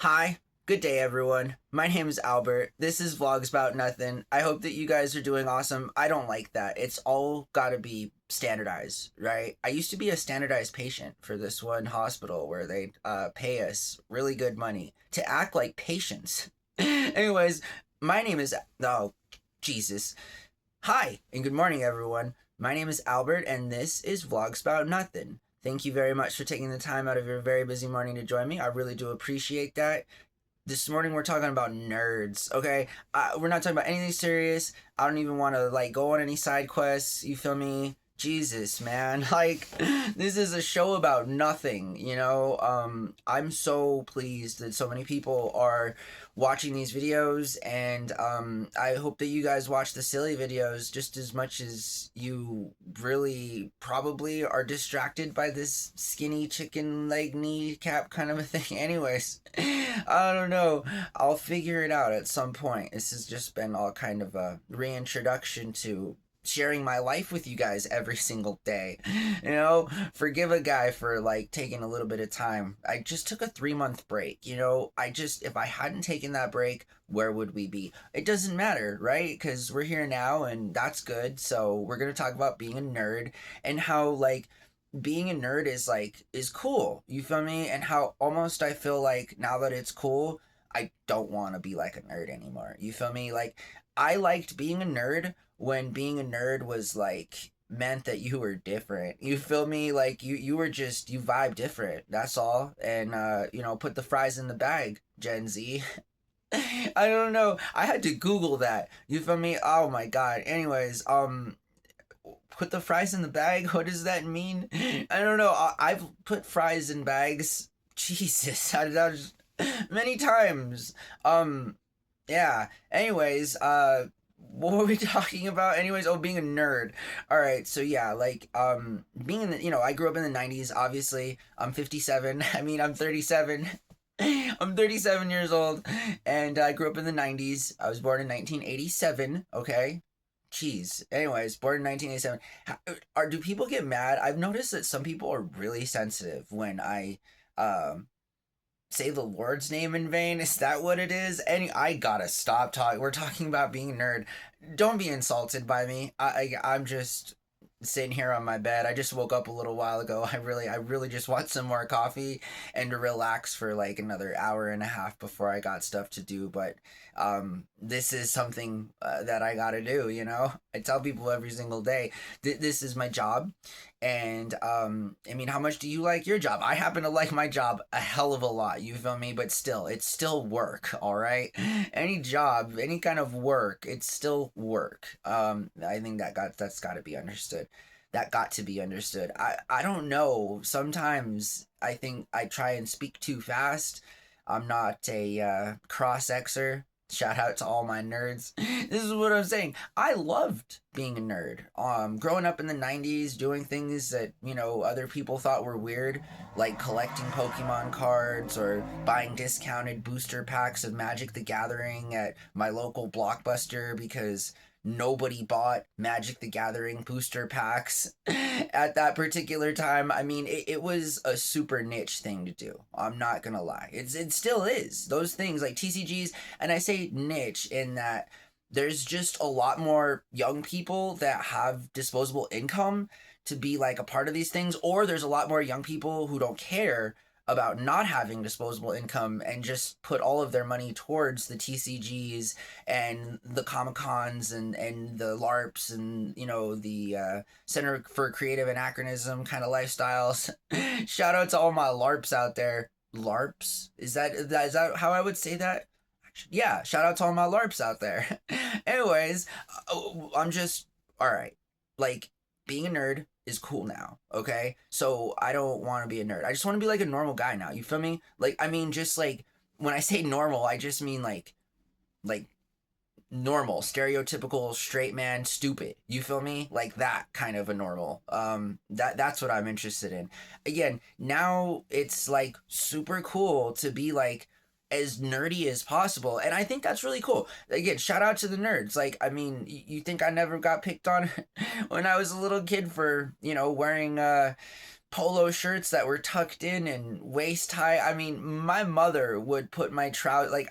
Hi, good day everyone. My name is Albert. This is Vlogs About Nothing. I hope that you guys are doing awesome. I don't like that. It's all gotta be standardized, right? I used to be a standardized patient for this one hospital where they pay us really good money to act like patients. Anyways, my name is. Oh, Jesus. Hi, and good morning, everyone. My name is Albert, and this is Vlogs About Nothing. Thank you very much for taking the time out of your very busy morning to join me. I really do appreciate that. This morning we're talking about nerds, okay? We're not talking about anything serious. I don't even want to like go on any side quests. You feel me? Jesus, man. Like this is a show about nothing, you know? I'm so pleased that so many people are watching these videos, and I hope that you guys watch the silly videos just as much as you really probably are distracted by this skinny chicken leg kneecap kind of a thing. Anyways, I don't know. I'll figure it out at some point. This has just been all kind of a reintroduction to sharing my life with you guys every single day. You know, forgive a guy for like taking a little bit of time. I just took a 3 month break. You know, if I hadn't taken that break, where would we be? It doesn't matter, right? Because we're here now and that's good. So we're going to talk about being a nerd and how like being a nerd is cool. You feel me? And how almost I feel like now that it's cool, I don't want to be like a nerd anymore. You feel me? Like I liked being a nerd when being a nerd was like meant that you were different. You feel me? Like you were just you vibe different. That's all. And you know, put the fries in the bag, Gen Z. I don't know. I had to Google that. You feel me? Oh my god. Anyways, put the fries in the bag. What does that mean? I don't know. I've put fries in bags. Jesus, I just, many times. Um, yeah. Anyways, what were we talking about? Anyways, oh, being a nerd. All right, so yeah, like being in the, you know, I grew up in the '90s. Obviously, I'm 57. I mean, I'm 37. I'm 37 years old, and I grew up in the '90s. I was born in 1987. Okay, jeez. Anyways, born in 1987. Do people get mad? I've noticed that some people are really sensitive when I um say the Lord's name in vain. Is that what it is? I gotta stop talking. We're talking about being a nerd. Don't be insulted by me. I'm just sitting here on my bed. I just woke up a little while ago. I really just want some more coffee and to relax for like another hour and a half before I got stuff to do. But this is something that I gotta do. You know, I tell people every single day, this is my job. And I mean, how much do you like your job? I happen to like my job a hell of a lot. You feel me? But still, it's still work. All right. Any job, any kind of work, it's still work. I think that's got to be understood. That got to be understood. I don't know. Sometimes I think I try and speak too fast. I'm not a cross Xer. Shout out to all my nerds. This is what I'm saying. I loved being a nerd. Growing up in the '90s, doing things that you know other people thought were weird, like collecting Pokemon cards or buying discounted booster packs of Magic the Gathering at my local Blockbuster because nobody bought Magic the Gathering booster packs at that particular time. I mean, it was a super niche thing to do. I'm not gonna lie. It still is. Those things like TCGs, and I say niche in that there's just a lot more young people that have disposable income to be like a part of these things, or there's a lot more young people who don't care about not having disposable income and just put all of their money towards the TCGs and the Comic Cons and the LARPs and you know the Center for Creative Anachronism kind of lifestyles. Shout out to all my LARPs out there. LARPs, is that how I would say that? Yeah, shout out to all my LARPs out there. Anyways, I'm just all right. Like being a nerd is cool now, okay? So I don't want to be a nerd. I just want to be like a normal guy now. You feel me? Like I mean, just like when I say normal, I just mean like normal, stereotypical straight man, stupid. You feel me? Like that kind of a normal. That's what I'm interested in. Again, now it's like super cool to be like as nerdy as possible, and I think that's really cool. Again, shout out to the nerds. Like, I mean, you think I never got picked on when I was a little kid for you know wearing polo shirts that were tucked in and waist high. I mean, my mother would put my trousers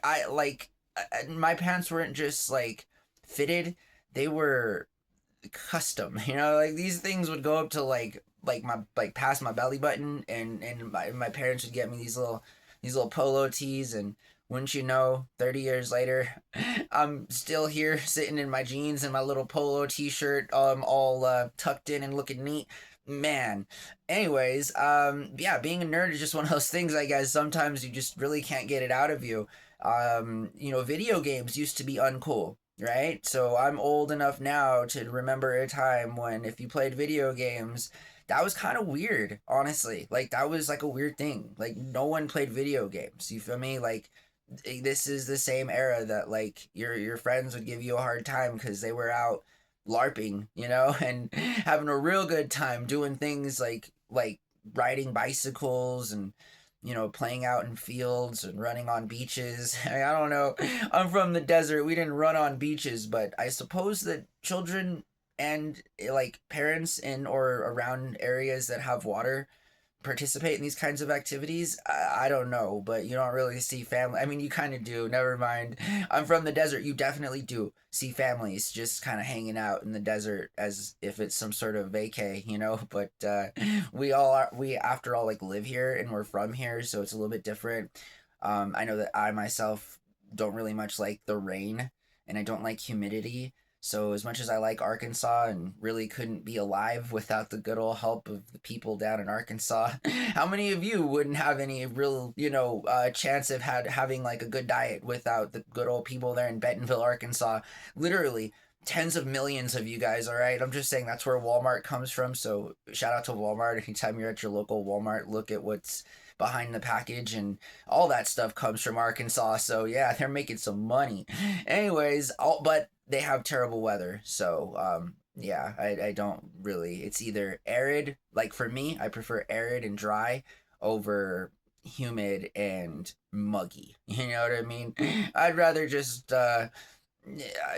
my pants weren't just like fitted; they were custom. Like these things would go up to like past my belly button, and my parents would get me these little polo tees, and wouldn't you know, 30 years later, I'm still here sitting in my jeans and my little polo t-shirt, all tucked in and looking neat. Man. Anyways, yeah, being a nerd is just one of those things, I guess. Sometimes you just really can't get it out of you. Video games used to be uncool, right? So I'm old enough now to remember a time when if you played video games, that was kind of weird, honestly. Like that was like a weird thing. Like no one played video games. You feel me? Like this is the same era that like your friends would give you a hard time because they were out larping, and having a real good time doing things like riding bicycles and playing out in fields and running on beaches. I don't know. I'm from the desert. We didn't run on beaches, but I suppose that children and like parents in or around areas that have water participate in these kinds of activities. I don't know, but you don't really see family. I mean, you kind of do. Never mind. I'm from the desert. You definitely do see families just kind of hanging out in the desert as if it's some sort of vacay. But we after all like live here and we're from here, so it's a little bit different. I know that I myself don't really much like the rain, and I don't like humidity. So as much as I like Arkansas and really couldn't be alive without the good old help of the people down in Arkansas, how many of you wouldn't have any real, chance of having like a good diet without the good old people there in Bentonville, Arkansas? Literally tens of millions of you guys, all right? I'm just saying that's where Walmart comes from. So shout out to Walmart. Anytime you're at your local Walmart, look at what's behind the package, and all that stuff comes from Arkansas. So yeah, they're making some money. Anyways, but they have terrible weather. So yeah, I don't really. It's either arid, like for me, I prefer arid and dry over humid and muggy. You know what I mean? I'd rather just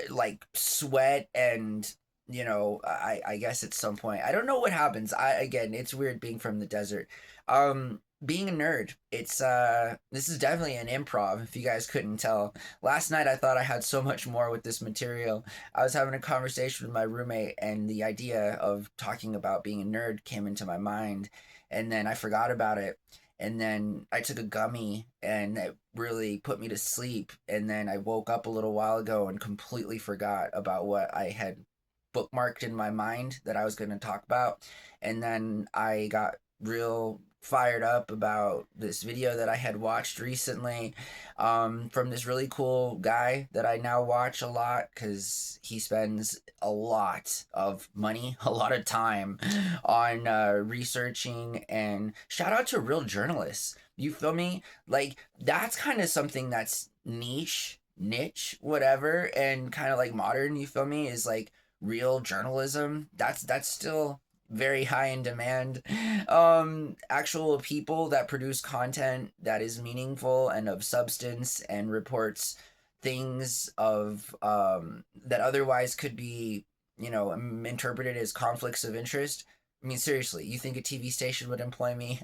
like sweat and I guess at some point I don't know what happens. Again, it's weird being from the desert. Being a nerd, it's this is definitely an improv, if you guys couldn't tell. Last night I thought I had so much more with this material. I was having a conversation with my roommate, and the idea of talking about being a nerd came into my mind, and then I forgot about it. And then I took a gummy and it really put me to sleep. And then I woke up a little while ago and completely forgot about what I had bookmarked in my mind that I was going to talk about. And then I got real fired up about this video that I had watched recently, from this really cool guy that I now watch a lot because he spends a lot of money, a lot of time on researching, and shout out to real journalists. You feel me? Like that's kind of something that's niche, whatever, and kind of like modern. You feel me? Is like real journalism. That's still very high in demand. Actual people that produce content that is meaningful and of substance and reports things of that otherwise could be interpreted as conflicts of interest. I mean, seriously, you think a TV station would employ me?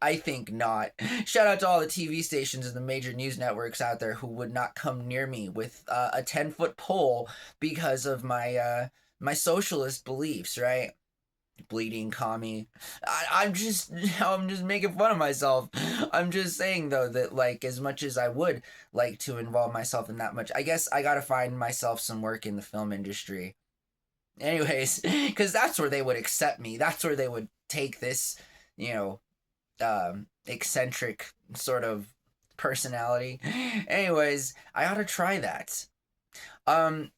I think not. Shout out to all the TV stations and the major news networks out there who would not come near me with a 10-foot pole because of my socialist beliefs, right? Bleeding commie. I'm just making fun of myself. I'm just saying though that like as much as I would like to involve myself in that much, I guess I gotta find myself some work in the film industry. Anyways, because that's where they would accept me. That's where they would take this, you know, eccentric sort of personality. Anyways, I ought to try that.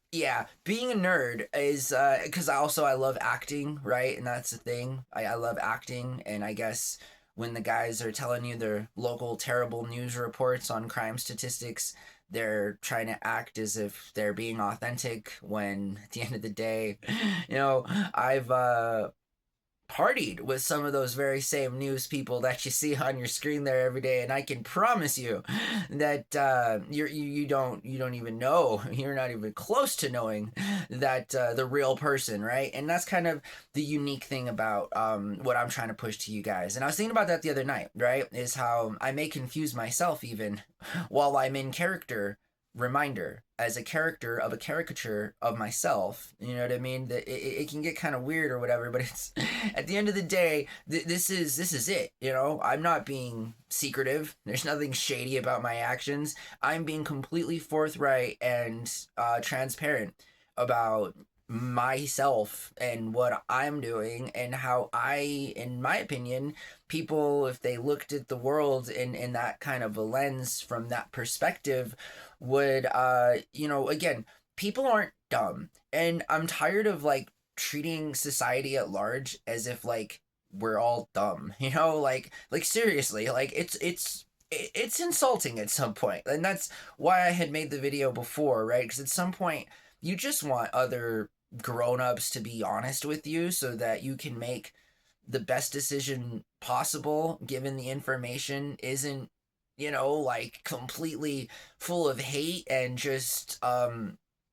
Yeah, being a nerd is because I love acting, right? And that's the thing. I love acting, and I guess when the guys are telling you their local terrible news reports on crime statistics, they're trying to act as if they're being authentic when at the end of the day, you know, I've partied with some of those very same news people that you see on your screen there every day, and I can promise you that you don't even know, you're not even close to knowing that the real person, right? And that's kind of the unique thing about what I'm trying to push to you guys. And I was thinking about that the other night, right? Is how I may confuse myself even while I'm in character reminder as a character of a caricature of myself. You know what I mean? That it can get kind of weird or whatever, but it's at the end of the day, this is it. You know, I'm not being secretive. There's nothing shady about my actions. I'm being completely forthright and transparent about myself and what I'm doing and how I, in my opinion, people, if they looked at the world in that kind of a lens from that perspective, would again, people aren't dumb, and I'm tired of like treating society at large as if like we're all dumb, like seriously, like it's insulting at some point, and that's why I had made the video before, right? Because at some point you just want other grown-ups to be honest with you so that you can make the best decision possible given the information isn't, like completely full of hate and just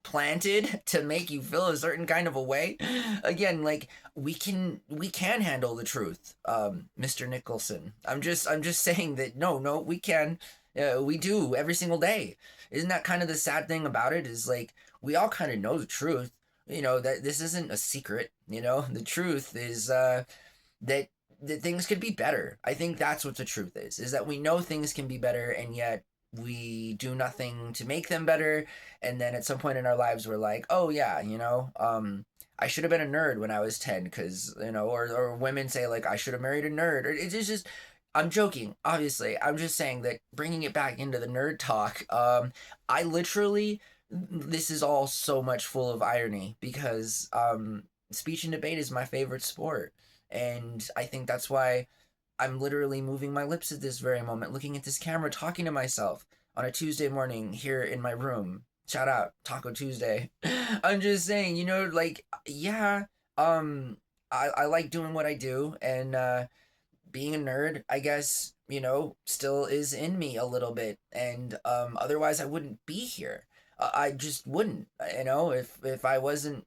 planted to make you feel a certain kind of a way. Again, like we can handle the truth, Mr. Nicholson. I'm just saying that no, we can. We do every single day. Isn't that kind of the sad thing about it? Is like we all kind of know the truth. That this isn't a secret. The truth is that things could be better. I think that's what the truth is that we know things can be better, and yet we do nothing to make them better. And then at some point in our lives, we're like, oh yeah, I should have been a nerd when I was 10, because, or women say like, I should have married a nerd. Or it's just, I'm joking, obviously. I'm just saying that bringing it back into the nerd talk, I literally, this is all so much full of irony because speech and debate is my favorite sport. And I think that's why I'm literally moving my lips at this very moment, looking at this camera, talking to myself on a Tuesday morning here in my room. Shout out Taco Tuesday. I'm just saying, like, yeah, I like doing what I do, and being a nerd, I guess, still is in me a little bit, and otherwise I wouldn't be here. I just wouldn't, if I wasn't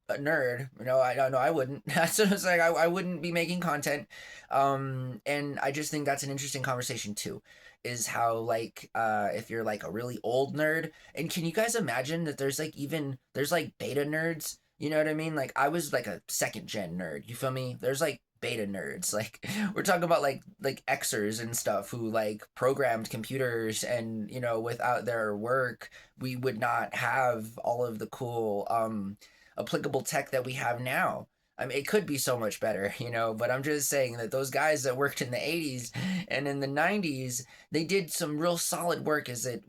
a nerd, I don't know, I wouldn't. So it's like I wouldn't be making content. And I just think that's an interesting conversation too, is how like if you're like a really old nerd, and can you guys imagine that there's like beta nerds, you know what I mean? Like I was like a second gen nerd, you feel me? There's like beta nerds, like we're talking about like Xers and stuff who like programmed computers, and without their work we would not have all of the cool applicable tech that we have now. I mean, it could be so much better, but I'm just saying that those guys that worked in the 80s and in the 90s, they did some real solid work as it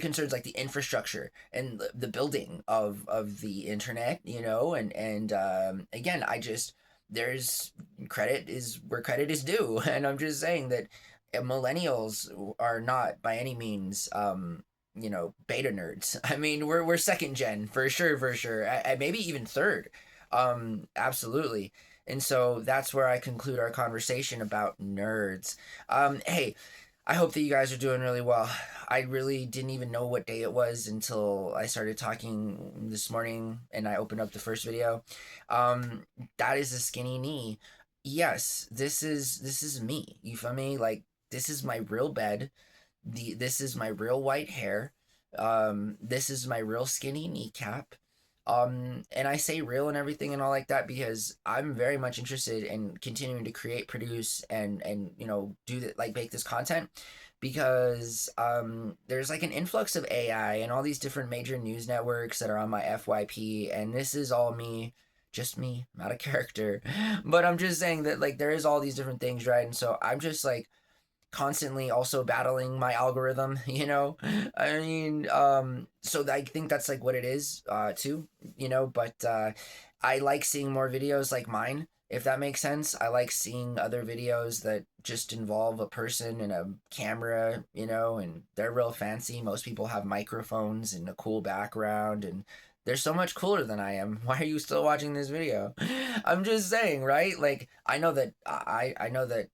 concerns like the infrastructure and the building of the internet, and again, there's credit is where credit is due. And I'm just saying that millennials are not by any means beta nerds. I mean, we're second gen for sure, for sure. Maybe even third. Absolutely. And so that's where I conclude our conversation about nerds. Hey, I hope that you guys are doing really well. I really didn't even know what day it was until I started talking this morning and I opened up the first video. That is a skinny knee. Yes, this is me. You feel me? Like this is my real bed. This is my real white hair. This is my real skinny kneecap. And I say real and everything and all like that because I'm very much interested in continuing to create, produce, and do that, like make this content, because there's like an influx of AI and all these different major news networks that are on my FYP, and this is all me, just me, not a character. But I'm just saying that like there is all these different things, right? And so I'm just like constantly also battling my algorithm, I mean, so I think that's like what it is too, but I like seeing more videos like mine, if that makes sense. I like seeing other videos that just involve a person and a camera, and they're real fancy. Most people have microphones and a cool background, and They're so much cooler than I am. Why are you still watching this video? I'm just saying, right? Like, I know that I know that,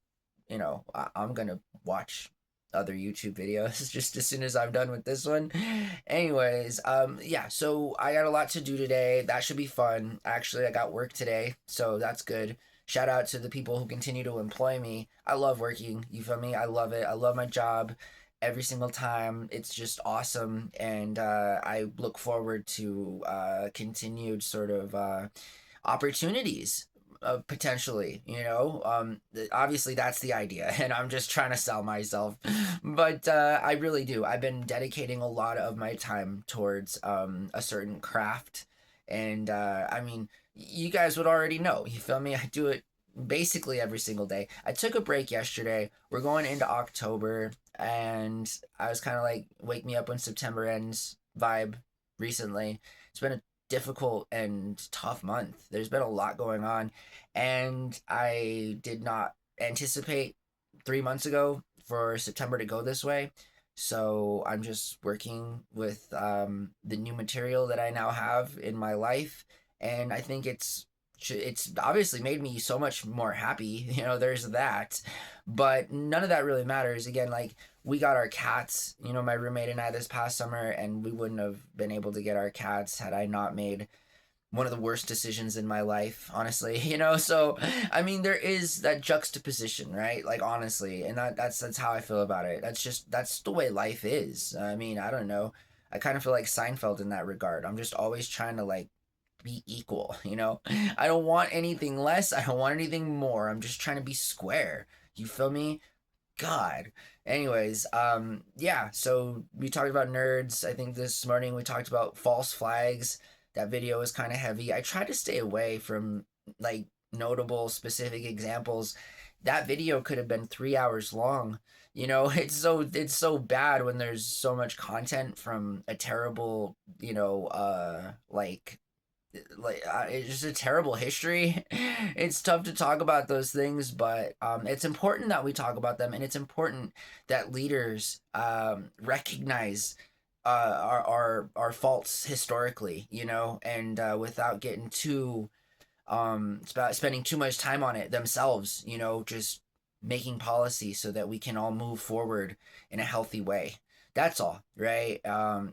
I'm gonna watch other YouTube videos just as soon as I'm done with this one. Anyways, yeah, so I got a lot to do today. That should be fun. Actually, I got work today, so that's good. Shout out to the people who continue to employ me. I love working. You feel me? I love it. I love my job every single time. It's just awesome, and I look forward to continued sort of opportunities. Potentially, obviously that's the idea, and I'm just trying to sell myself, but I really do. I've been dedicating a lot of my time towards a certain craft, and I mean, you guys would already know. You feel me? I do it basically every single day. I took a break yesterday. We're going into October, and I was kind of like wake me up when September ends vibe recently. It's been a difficult and tough month. There's been a lot going on, and I did not anticipate 3 months ago for September to go this way. So I'm just working with the new material that I now have in my life, and I think it's obviously made me so much more happy. There's that, but none of that really matters. Again, like, we got our cats, my roommate and I, this past summer, and we wouldn't have been able to get our cats had I not made one of the worst decisions in my life, honestly. So I mean, there is that juxtaposition, right? Like, honestly, and that's how I feel about it. That's the way life is. I mean, I don't know, I kind of feel like Seinfeld in that regard. I'm just always trying to, like, be equal. I don't want anything less, I don't want anything more. I'm just trying to be square. You feel me? God. Anyways, yeah, so we talked about nerds. I think this morning we talked about false flags. That video was kind of heavy. I tried to stay away from, like, notable specific examples. That video could have been 3 hours long. It's so bad when there's so much content from a terrible, it's just a terrible history. It's tough to talk about those things, but it's important that we talk about them, and it's important that leaders recognize our faults historically, and without getting too it's about spending too much time on it themselves, just making policy so that we can all move forward in a healthy way. That's all, right?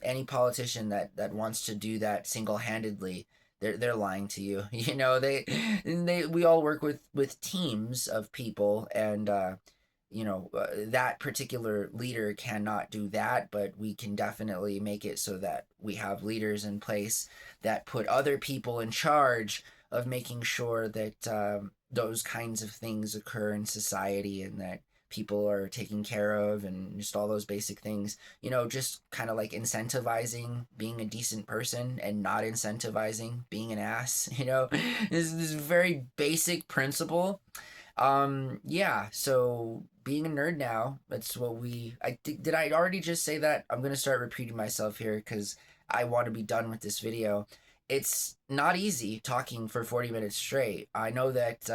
Any politician that wants to do that single-handedly, they're lying to you. We all work with teams of people, and that particular leader cannot do that, but we can definitely make it so that we have leaders in place that put other people in charge of making sure that those kinds of things occur in society, and that people are taken care of, and just all those basic things. Just kind of like incentivizing being a decent person and not incentivizing being an ass. This very basic principle. Yeah, so being a nerd now, that's what did I already just say that? I'm gonna start repeating myself here because I want to be done with this video. It's not easy talking for 40 minutes straight. I know that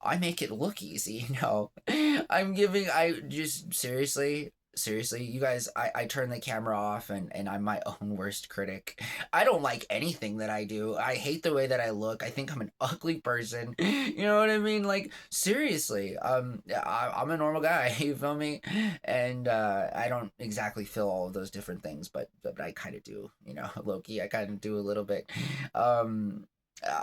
I make it look easy. I just seriously, you guys, I turn the camera off, and I'm my own worst critic. I don't like anything that I do. I hate the way that I look. I think I'm an ugly person. You know what I mean? Like, seriously, I'm a normal guy. You feel me? And I don't exactly feel all of those different things, but I kind of do. Low-key, I kind of do a little bit.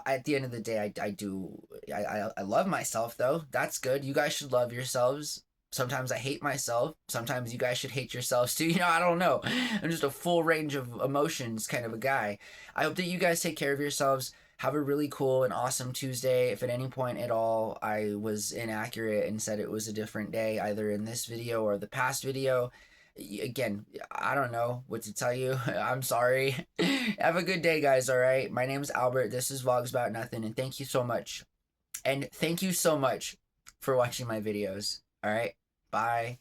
At the end of the day, I do. I love myself, though. That's good. You guys should love yourselves. Sometimes I hate myself. Sometimes you guys should hate yourselves too. I don't know. I'm just a full range of emotions kind of a guy. I hope that you guys take care of yourselves. Have a really cool and awesome Tuesday. If at any point at all I was inaccurate and said it was a different day, either in this video or the past video, again, I don't know what to tell you. I'm sorry. Have a good day, guys, all right? My name is Albert. This is Vlogs About Nothing, and thank you so much. And thank you so much for watching my videos. All right? Bye.